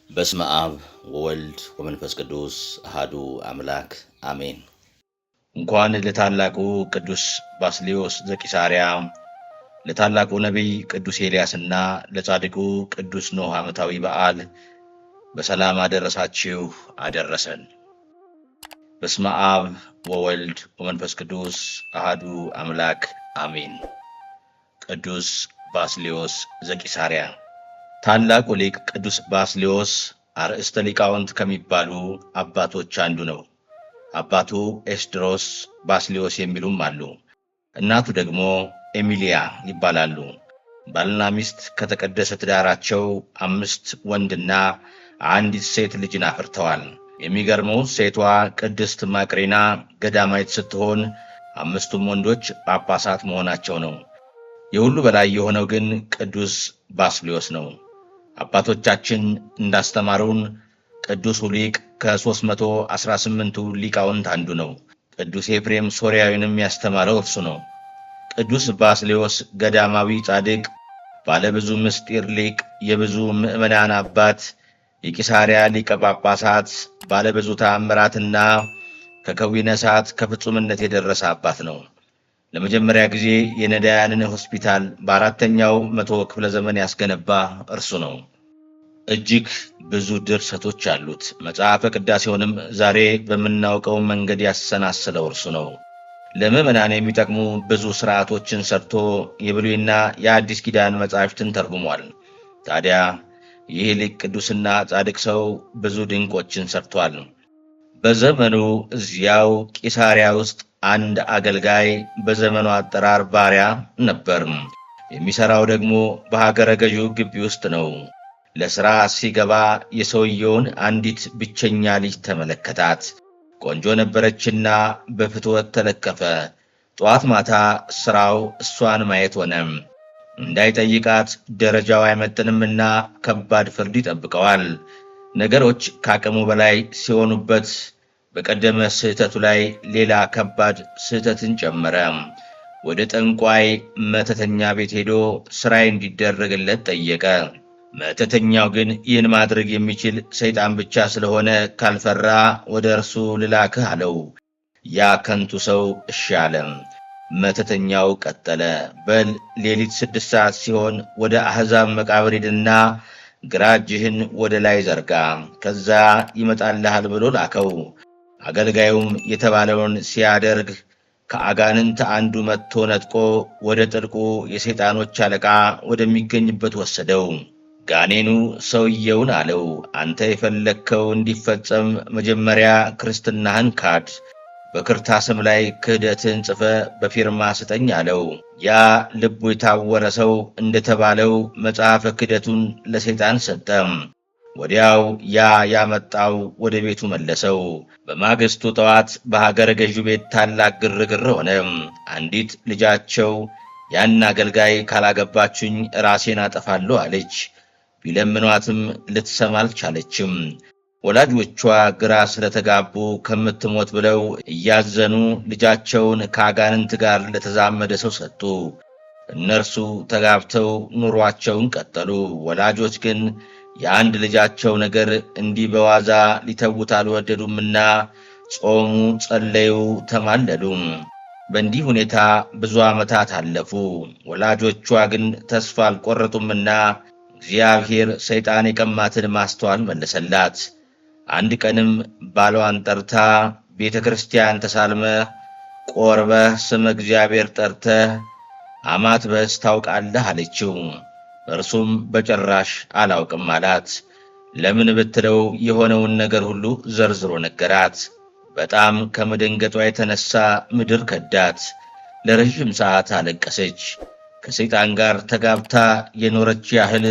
በስመ አብ ወወልድ ወመንፈስ ቅዱስ አሐዱ አምላክ አሜን። እንኳን ለታላቁ ቅዱስ ባስልዮስ ዘቂሳርያ ለታላቁ ነቢይ ቅዱስ ኤልያስና ለጻድቁ ቅዱስ ኖህ ዓመታዊ በዓል በሰላም አደረሳችሁ አደረሰን። በስመ አብ ወወልድ ወመንፈስ ቅዱስ አሐዱ አምላክ አሜን። ቅዱስ ባስልዮስ ዘቂሳርያ። ታላቁ ሊቅ ቅዱስ ባስልዮስ አርእስተ ሊቃውንት ከሚባሉ አባቶች አንዱ ነው። አባቱ ኤስድሮስ ባስልዮስ የሚሉም አሉ። እናቱ ደግሞ ኤሚሊያ ይባላሉ። ባልና ሚስት ከተቀደሰ ትዳራቸው 5 ወንድና አንዲት ሴት ልጅን አፍርተዋል። የሚገርመው ሴቷ ቅድስት ማቅሬና ገዳማዊት ስትሆን 5ቱም ወንዶች ጳጳሳት መሆናቸው ነው። የሁሉ በላይ የሆነው ግን ቅዱስ ባስልዮስ ነው። አባቶቻችን እንዳስተማሩን ቅዱሱ ሊቅ ከ318ቱ ሊቃውንት አንዱ ነው። ቅዱስ ኤፍሬም ሶርያዊንም ያስተማረው እርሱ ነው። ቅዱስ ባስልዮስ ገዳማዊ ጻድቅ፣ ባለብዙ ምስጢር ሊቅ፣ የብዙ ምዕመናን አባት፣ የቂሳርያ ሊቀ ጳጳሳት፣ ባለብዙ ተአምራትና ከከዊነ እሳት ከፍጹምነት የደረሰ አባት ነው። ለመጀመሪያ ጊዜ የነዳያንን ሆስፒታል በ4ኛው መቶ ክፍለ ዘመን ያስገነባ እርሱ ነው። እጅግ ብዙ ድርሰቶች አሉት። መጽሐፈ ቅዳሴውንም ዛሬ በምናውቀው መንገድ ያሰናስለው እርሱ ነው። ለምዕመናን የሚጠቅሙ ብዙ ሥርዓቶችን ሰርቶ የብሉይና የአዲስ ኪዳን መጻሕፍትን ተርጉሟል። ታዲያ ይህ ሊቅ ቅዱስና ጻድቅ ሰው ብዙ ድንቆችን ሰርቷል። በዘመኑ እዚያው ቂሳርያ ውስጥ አንድ አገልጋይ፣ በዘመኑ አጠራር ባሪያ ነበር። የሚሰራው ደግሞ በሀገረ ገዢው ግቢ ውስጥ ነው። ለሥራ ሲገባ የሰውየውን አንዲት ብቸኛ ልጅ ተመለከታት። ቆንጆ ነበረችና በፍትወት ተለከፈ። ጠዋት ማታ ሥራው እሷን ማየት ሆነ። እንዳይጠይቃት ደረጃው አይመጥንምና ከባድ ፍርድ ይጠብቀዋል። ነገሮች ከአቅሙ በላይ ሲሆኑበት በቀደመ ስህተቱ ላይ ሌላ ከባድ ስህተትን ጨመረ። ወደ ጠንቋይ መተተኛ ቤት ሄዶ ሥራይ እንዲደረግለት ጠየቀ። መተተኛው ግን ይህን ማድረግ የሚችል ሰይጣን ብቻ ስለሆነ ካልፈራ ወደ እርሱ ልላክህ አለው። ያ ከንቱ ሰው እሺ አለ። መተተኛው ቀጠለ። በል ሌሊት 6 ሰዓት ሲሆን ወደ አሕዛብ መቃብር ሂድና ግራ እጅህን ወደ ላይ ዘርጋ፣ ከዛ ይመጣልሃል ብሎ ላከው። አገልጋዩም የተባለውን ሲያደርግ ከአጋንንት አንዱ መጥቶ ነጥቆ ወደ ጥልቁ የሰይጣኖች አለቃ ወደሚገኝበት ወሰደው። ጋኔኑ ሰውየውን አለው፣ አንተ የፈለግከው እንዲፈጸም መጀመሪያ ክርስትናህን ካድ፣ በክርታስም ላይ ክህደትን ጽፈ በፊርማ ስጠኝ አለው። ያ ልቡ የታወረ ሰው እንደተባለው መጽሐፈ ክህደቱን ለሰይጣን ሰጠ። ወዲያው ያ ያመጣው ወደ ቤቱ መለሰው። በማግስቱ ጠዋት በሀገረ ገዢው ቤት ታላቅ ግርግር ሆነ። አንዲት ልጃቸው ያን አገልጋይ ካላገባችኝ ራሴን አጠፋለሁ አለች። ቢለምኗትም ልትሰማ አልቻለችም። ወላጆቿ ግራ ስለተጋቡ ከምትሞት ብለው እያዘኑ ልጃቸውን ከአጋንንት ጋር ለተዛመደ ሰው ሰጡ። እነርሱ ተጋብተው ኑሯቸውን ቀጠሉ። ወላጆች ግን የአንድ ልጃቸው ነገር እንዲህ በዋዛ ሊተዉት አልወደዱምና ጾሙ፣ ጸለዩ፣ ተማለሉ። በእንዲህ ሁኔታ ብዙ ዓመታት አለፉ። ወላጆቿ ግን ተስፋ አልቆረጡምና እግዚአብሔር ሰይጣን የቀማትን ማስተዋል መለሰላት። አንድ ቀንም ባሏን ጠርታ ቤተ ክርስቲያን ተሳልመህ ቆርበህ ስመ እግዚአብሔር ጠርተህ አማትበህ ታውቃለህ አለችው። እርሱም በጭራሽ አላውቅም አላት። ለምን ብትለው የሆነውን ነገር ሁሉ ዘርዝሮ ነገራት። በጣም ከመደንገጧ የተነሳ ምድር ከዳት። ለረዥም ሰዓት አለቀሰች። ከሰይጣን ጋር ተጋብታ የኖረች ያህል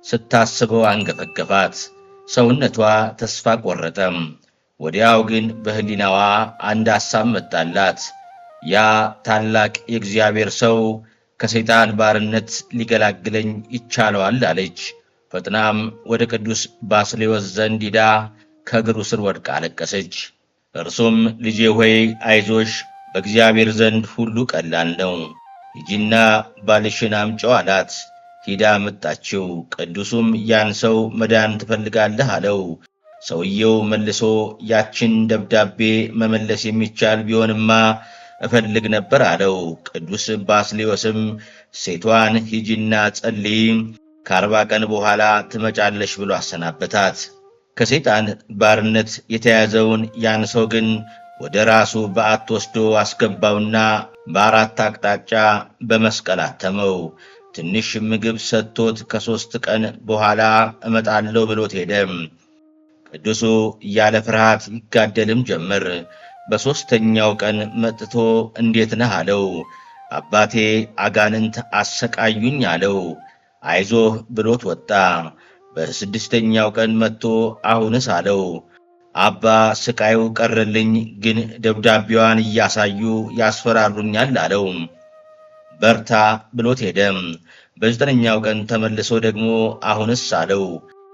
ስታስበው አንገፈገፋት። ሰውነቷ ተስፋ ቆረጠም። ወዲያው ግን በሕሊናዋ አንድ ሐሳብ መጣላት። ያ ታላቅ የእግዚአብሔር ሰው ከሰይጣን ባርነት ሊገላግለኝ ይቻለዋል አለች። ፈጥናም ወደ ቅዱስ ባስልዮስ ዘንድ ሂዳ ከእግሩ ስር ወድቃ አለቀሰች። እርሱም ልጄ ሆይ አይዞሽ፣ በእግዚአብሔር ዘንድ ሁሉ ቀላል ነው፣ ሂጂና ባልሽን አምጪው አላት። ሂዳ መጣችው። ቅዱሱም ያን ሰው መዳን ትፈልጋለህ አለው። ሰውየው መልሶ ያችን ደብዳቤ መመለስ የሚቻል ቢሆንማ እፈልግ ነበር አለው። ቅዱስ ባስልዮስም ሴቷን ሂጂና ጸልይ፣ ከ40 ቀን በኋላ ትመጫለሽ ብሎ አሰናበታት። ከሰይጣን ባርነት የተያዘውን ያን ሰው ግን ወደ ራሱ በዓት ወስዶ አስገባውና በ4 አቅጣጫ በመስቀል አተመው። ትንሽ ምግብ ሰጥቶት ከ3 ቀን በኋላ እመጣለሁ ብሎት ሄደ። ቅዱሱ ያለ ፍርሃት ይጋደልም ጀመር። በ3ኛው ቀን መጥቶ እንዴት ነህ አለው። አባቴ አጋንንት አሰቃዩኝ አለው። አይዞህ ብሎት ወጣ። በ6ኛው ቀን መጥቶ አሁንስ አለው። አባ ስቃዩ ቀረልኝ፣ ግን ደብዳቤዋን እያሳዩ ያስፈራሩኛል አለው። በርታ ብሎት ሄደ። በ9ኛው ቀን ተመልሶ ደግሞ አሁንስ አለው።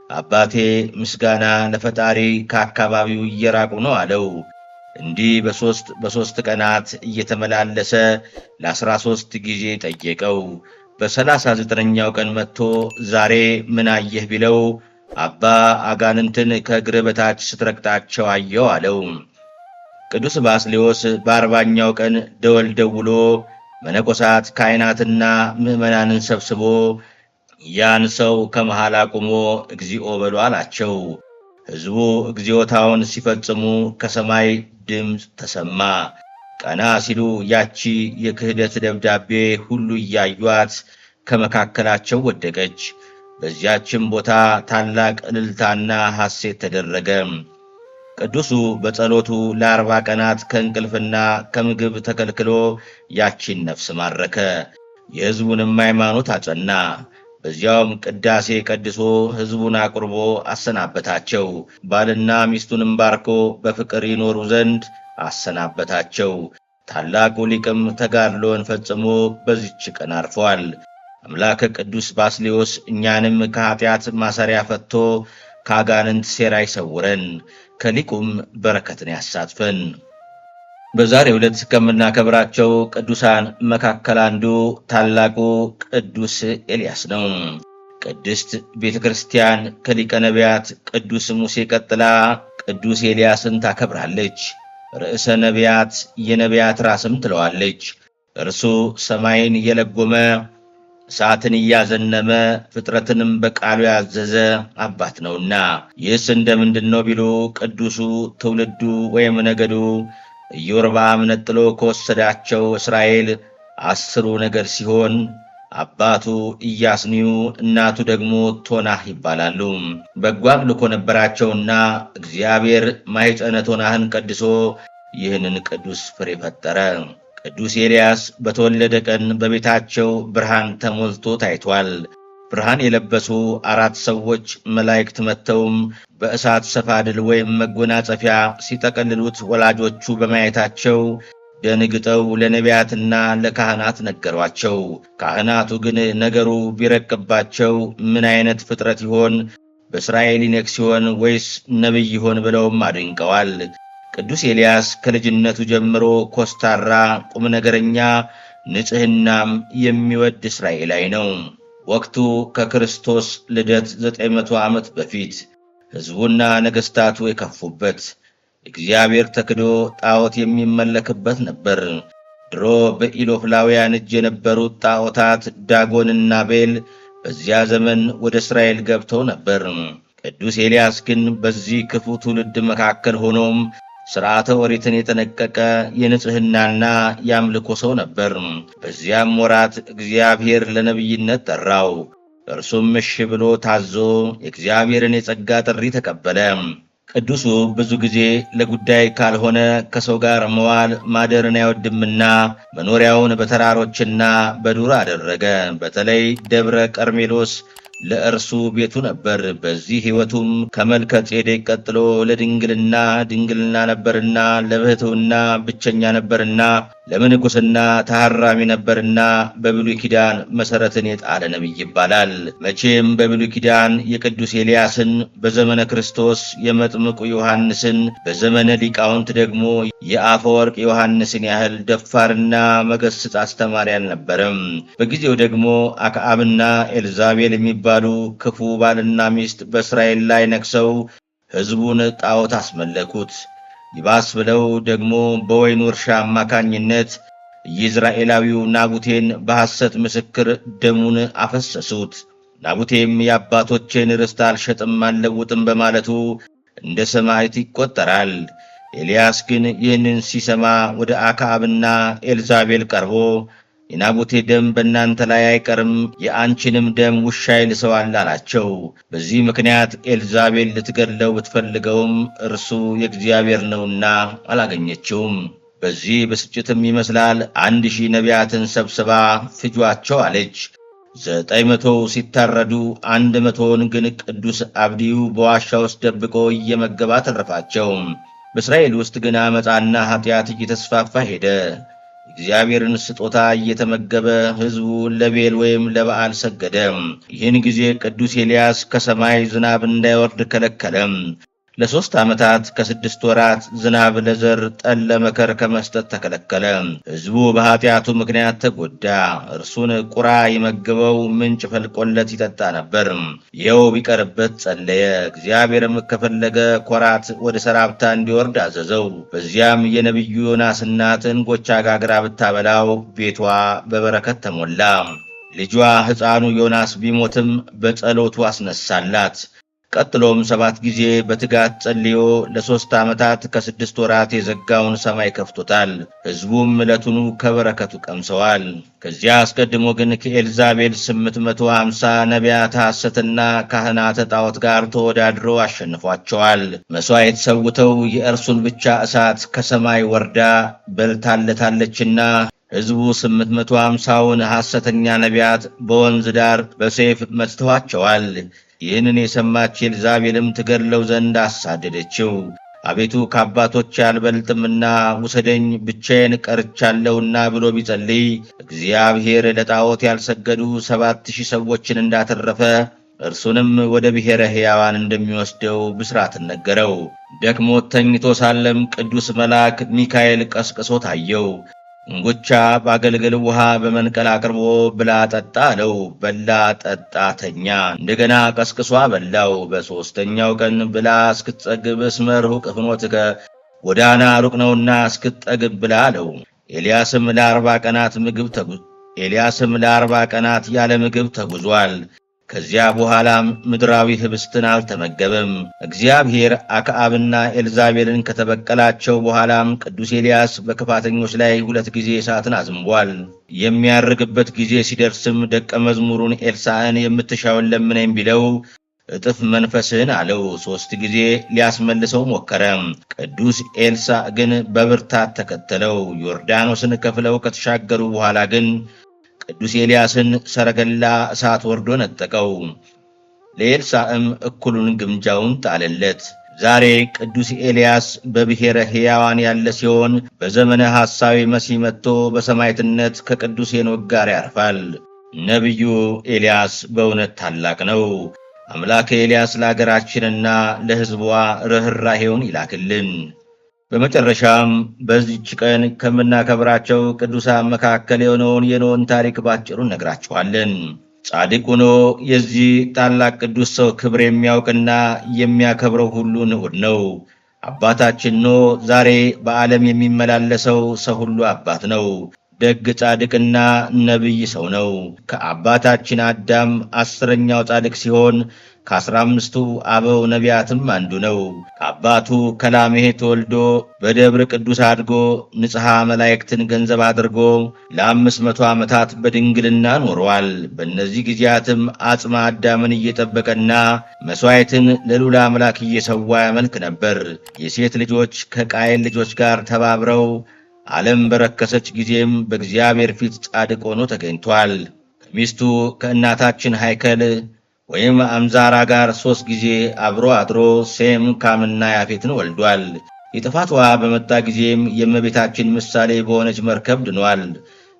አባቴ ምስጋና ለፈጣሪ ከአካባቢው እየራቁ ነው አለው። እንዲህ በሦስት ቀናት እየተመላለሰ ለ13 ጊዜ ጠየቀው። በ39ኛው ቀን መጥቶ ዛሬ ምን አየህ ቢለው አባ አጋንንትን ከእግር በታች ስትረግጣቸው አየው አለው። ቅዱስ ባስልዮስ በ40ኛው ቀን ደወል ደውሎ መነኮሳት ካህናትና ምዕመናንን ሰብስቦ ያን ሰው ከመሃል አቁሞ እግዚኦ በሉ አላቸው። ሕዝቡ እግዚኦታውን ሲፈጽሙ ከሰማይ ድምፅ ተሰማ። ቀና ሲሉ ያቺ የክህደት ደብዳቤ ሁሉ እያዩአት ከመካከላቸው ወደቀች። በዚያችም ቦታ ታላቅ እልልታና ሐሴት ተደረገ። ቅዱሱ በጸሎቱ ለ40 ቀናት ከእንቅልፍና ከምግብ ተከልክሎ ያቺን ነፍስ ማረከ። የሕዝቡንም ሃይማኖት አጸና። በዚያውም ቅዳሴ ቀድሶ ሕዝቡን አቁርቦ አሰናበታቸው። ባልና ሚስቱንም ባርኮ በፍቅር ይኖሩ ዘንድ አሰናበታቸው። ታላቁ ሊቅም ተጋድሎን ፈጽሞ በዚች ቀን አርፏል። አምላከ ቅዱስ ባስልዮስ እኛንም ከኃጢአት ማሰሪያ ፈቶ ከአጋንንት ሴራ ይሰውረን፣ ከሊቁም በረከትን ያሳትፈን። በዛሬው ዕለት ከምናከብራቸው ቅዱሳን መካከል አንዱ ታላቁ ቅዱስ ኤልያስ ነው። ቅድስት ቤተ ክርስቲያን ከሊቀ ነቢያት ቅዱስ ሙሴ ቀጥላ ቅዱስ ኤልያስን ታከብራለች። ርዕሰ ነቢያት፣ የነቢያት ራስም ትለዋለች። እርሱ ሰማይን የለጎመ እሳትን እያዘነመ ፍጥረትንም በቃሉ ያዘዘ አባት ነውና። ይህስ እንደምንድን ነው ቢሉ ቅዱሱ ትውልዱ ወይም ነገዱ ኢዮርብዓም ነጥሎ ከወሰዳቸው እስራኤል 10 ነገድ ሲሆን አባቱ ኢያስኒው እናቱ ደግሞ ቶናህ ይባላሉ። በጎ አምልኮ ነበራቸውና እግዚአብሔር ማኅፀነ ቶናህን ቀድሶ ይህንን ቅዱስ ፍሬ ፈጠረ። ቅዱስ ኤልያስ በተወለደ ቀን በቤታቸው ብርሃን ተሞልቶ ታይቷል። ብርሃን የለበሱ 4 ሰዎች መላእክት መጥተውም በእሳት ሰፋድል ወይም መጎናጸፊያ ሲጠቀልሉት ወላጆቹ በማየታቸው ደንግጠው ለነቢያትና ለካህናት ነገሯቸው። ካህናቱ ግን ነገሩ ቢረቅባቸው ምን አይነት ፍጥረት ይሆን? በእስራኤል ይነግሥ ይሆን ወይስ ነቢይ ይሆን ብለውም አድንቀዋል። ቅዱስ ኤልያስ ከልጅነቱ ጀምሮ ኮስታራ፣ ቁም ነገረኛ፣ ንጽሕናም የሚወድ እስራኤላዊ ነው። ወቅቱ ከክርስቶስ ልደት 900 ዓመት በፊት ሕዝቡና ነገሥታቱ የከፉበት እግዚአብሔር ተክዶ ጣዖት የሚመለክበት ነበር። ድሮ በኢሎፍላውያን እጅ የነበሩት ጣዖታት ዳጎንና ቤል በዚያ ዘመን ወደ እስራኤል ገብተው ነበር። ቅዱስ ኤልያስ ግን በዚህ ክፉ ትውልድ መካከል ሆኖም ሥርዓተ ኦሪትን የጠነቀቀ የንጽሕናና የአምልኮ ሰው ነበር። በዚያም ወራት እግዚአብሔር ለነቢይነት ጠራው። እርሱም እሺ ብሎ ታዞ የእግዚአብሔርን የጸጋ ጥሪ ተቀበለ። ቅዱሱ ብዙ ጊዜ ለጉዳይ ካልሆነ ከሰው ጋር መዋል ማደርን አይወድምና መኖሪያውን በተራሮችና በዱር አደረገ። በተለይ ደብረ ቀርሜሎስ ለእርሱ ቤቱ ነበር። በዚህ ሕይወቱም ከመልከ ጼዴቅ ቀጥሎ ለድንግልና ነበርና፣ ለብሕትውና ብቸኛ ነበርና፣ ለምንኩስና ተሐራሚ ነበርና በብሉይ ኪዳን መሰረትን የጣለ ነቢይ ይባላል። መቼም በብሉይ ኪዳን የቅዱስ ኤልያስን፣ በዘመነ ክርስቶስ የመጥምቁ ዮሐንስን፣ በዘመነ ሊቃውንት ደግሞ የአፈወርቅ ዮሐንስን ያህል ደፋርና መገስጽ አስተማሪ አልነበረም። በጊዜው ደግሞ አክዓብና ኤልዛቤል የሚባሉ ክፉ ባልና ሚስት በእስራኤል ላይ ነግሰው ሕዝቡን ጣዖት አስመለኩት። ይባስ ብለው ደግሞ በወይኑ እርሻ አማካኝነት የኢዝራኤላዊው ናቡቴን በሐሰት ምስክር ደሙን አፈሰሱት። ናቡቴም የአባቶቼን ርስት አልሸጥም አልለውጥም በማለቱ እንደ ሰማዕት ይቆጠራል። ኤልያስ ግን ይህንን ሲሰማ ወደ አክዓብና ኤልዛቤል ቀርቦ የናቡቴ ደም በእናንተ ላይ አይቀርም፣ የአንቺንም ደም ውሻ ይልሰዋል አላቸው። በዚህ ምክንያት ኤልዛቤል ልትገድለው ብትፈልገውም እርሱ የእግዚአብሔር ነውና አላገኘችውም። በዚህ ብስጭትም ይመስላል 1000 ነቢያትን ሰብስባ ፍጇቸው አለች። 900 ሲታረዱ 100ውን ግን ቅዱስ አብድዩ በዋሻ ውስጥ ደብቆ እየመገባ ተረፋቸው። በእስራኤል ውስጥ ግን አመፃና ኃጢአት እየተስፋፋ ሄደ። እግዚአብሔርን ስጦታ እየተመገበ ሕዝቡ ለቤል ወይም ለበዓል ሰገደ። ይህን ጊዜ ቅዱስ ኤልያስ ከሰማይ ዝናብ እንዳይወርድ ከለከለም። ለ3 ዓመታት ከ6 ወራት ዝናብ ለዘር ጠል ለመከር ከመስጠት ተከለከለ። ሕዝቡ በኃጢአቱ ምክንያት ተጎዳ። እርሱን ቁራ ይመግበው ምንጭ ፈልቆለት ይጠጣ ነበር። ይኸው ቢቀርበት ጸለየ። እግዚአብሔርም ከፈለገ ኮራት ወደ ሰራብታ እንዲወርድ አዘዘው። በዚያም የነቢዩ ዮናስ እናት እንጎቻ ጋግራ ብታበላው ቤቷ በበረከት ተሞላ። ልጇ ሕፃኑ ዮናስ ቢሞትም በጸሎቱ አስነሳላት። ቀጥሎም 7 ጊዜ በትጋት ጸልዮ ለ3 ዓመታት ከ6 ወራት የዘጋውን ሰማይ ከፍቶታል። ሕዝቡም ዕለቱኑ ከበረከቱ ቀምሰዋል። ከዚያ አስቀድሞ ግን ከኤልዛቤል 850 ነቢያት ሐሰትና ካህናተ ጣዖት ጋር ተወዳድሮ አሸንፏቸዋል። መሥዋዕት ሰውተው የእርሱን ብቻ እሳት ከሰማይ ወርዳ በልታለታለችና ሕዝቡ 850ውን ሐሰተኛ ነቢያት በወንዝ ዳር በሰይፍ መትተዋቸዋል። ይህንን የሰማች ኤልዛቤልም ትገድለው ዘንድ አሳደደችው። አቤቱ ከአባቶች አልበልጥምና ውሰደኝ ብቻዬን ቀርቻለሁና ብሎ ቢጸልይ እግዚአብሔር ለጣዖት ያልሰገዱ 7000 ሰዎችን እንዳተረፈ እርሱንም ወደ ብሔረ ሕያዋን እንደሚወስደው ብስራትን ነገረው። ደክሞት ተኝቶ ሳለም ቅዱስ መልአክ ሚካኤል ቀስቅሶ ታየው። እንጎቻ በአገልግል ውሃ በመንቀል አቅርቦ ብላ ጠጣ አለው። በላ ጠጣ ተኛ። እንደገና ቀስቅሷ በላው። በሦስተኛው ቀን ብላ እስክትጠግብ እስመ ርሑቅ ፍኖትከ ጎዳና ሩቅ ነውና እስክትጠግብ ብላ አለው። ኤልያስም ለ40 ቀናት ያለ ምግብ ተጉዟል። ከዚያ በኋላም ምድራዊ ህብስትን አልተመገበም። እግዚአብሔር አክዓብና ኤልዛቤልን ከተበቀላቸው በኋላም ቅዱስ ኤልያስ በክፋተኞች ላይ 2 ጊዜ እሳትን አዝንቧል። የሚያርግበት ጊዜ ሲደርስም ደቀ መዝሙሩን ኤልሳዕን የምትሻውን ለምነኝ ቢለው እጥፍ መንፈስህን አለው። 3 ጊዜ ሊያስመልሰው ሞከረ። ቅዱስ ኤልሳዕ ግን በብርታት ተከተለው። ዮርዳኖስን ከፍለው ከተሻገሩ በኋላ ግን ቅዱስ ኤልያስን ሰረገላ እሳት ወርዶ ነጠቀው። ለኤልሳዕም እኩሉን ግምጃውን ጣለለት። ዛሬ ቅዱስ ኤልያስ በብሔረ ሕያዋን ያለ ሲሆን በዘመነ ሐሳዊ መሲህ መጥቶ በሰማዕትነት ከቅዱስ ሄኖክ ጋር ያርፋል። ነቢዩ ኤልያስ በእውነት ታላቅ ነው። አምላከ ኤልያስ ለአገራችንና ለሕዝቧ ርኅራኄውን ይላክልን። በመጨረሻም በዚህች ቀን ከምናከብራቸው ቅዱሳን መካከል የሆነውን የኖኅን ታሪክ ባጭሩ እነግራችኋለን። ጻድቅ ሆኖ የዚህ ታላቅ ቅዱስ ሰው ክብር የሚያውቅና የሚያከብረው ሁሉ ንዑድ ነው። አባታችን ኖኅ ዛሬ በዓለም የሚመላለሰው ሰው ሁሉ አባት ነው። ደግ ጻድቅና ነቢይ ሰው ነው። ከአባታችን አዳም 10ኛው ጻድቅ ሲሆን ከ15ቱ አበው ነቢያትም አንዱ ነው። ከአባቱ ከላሜህ ተወልዶ በደብረ ቅዱስ አድጎ ንጽሐ መላእክትን ገንዘብ አድርጎ ለ500 ዓመታት በድንግልና ኖሯል። በእነዚህ ጊዜያትም አጽመ አዳምን እየጠበቀና መሥዋዕትን ለልዑል አምላክ እየሰዋ ያመልክ ነበር። የሴት ልጆች ከቃየል ልጆች ጋር ተባብረው ዓለም በረከሰች ጊዜም በእግዚአብሔር ፊት ጻድቅ ሆኖ ተገኝቷል። ከሚስቱ ከእናታችን ሃይከል ወይም አምዛራ ጋር 3 ጊዜ አብሮ አድሮ ሴም፣ ካምና ያፌትን ወልዷል። የጥፋት ውሃ በመጣ ጊዜም የእመቤታችን ምሳሌ በሆነች መርከብ ድኗል።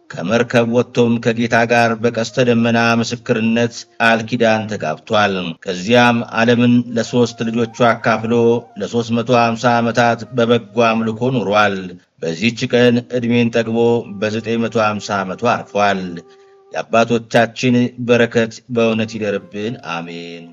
ከመርከብ ወጥቶም ከጌታ ጋር በቀስተ ደመና ምስክርነት ቃል ኪዳን ተጋብቷል። ከዚያም ዓለምን ለሦስት ልጆቹ አካፍሎ ለ350 ዓመታት በበጎ አምልኮ ኑሯል። በዚህች ቀን ዕድሜን ጠግቦ በ950 ዓመቱ አርፏል። የአባቶቻችን በረከት በእውነት ይደርብን፣ አሜን።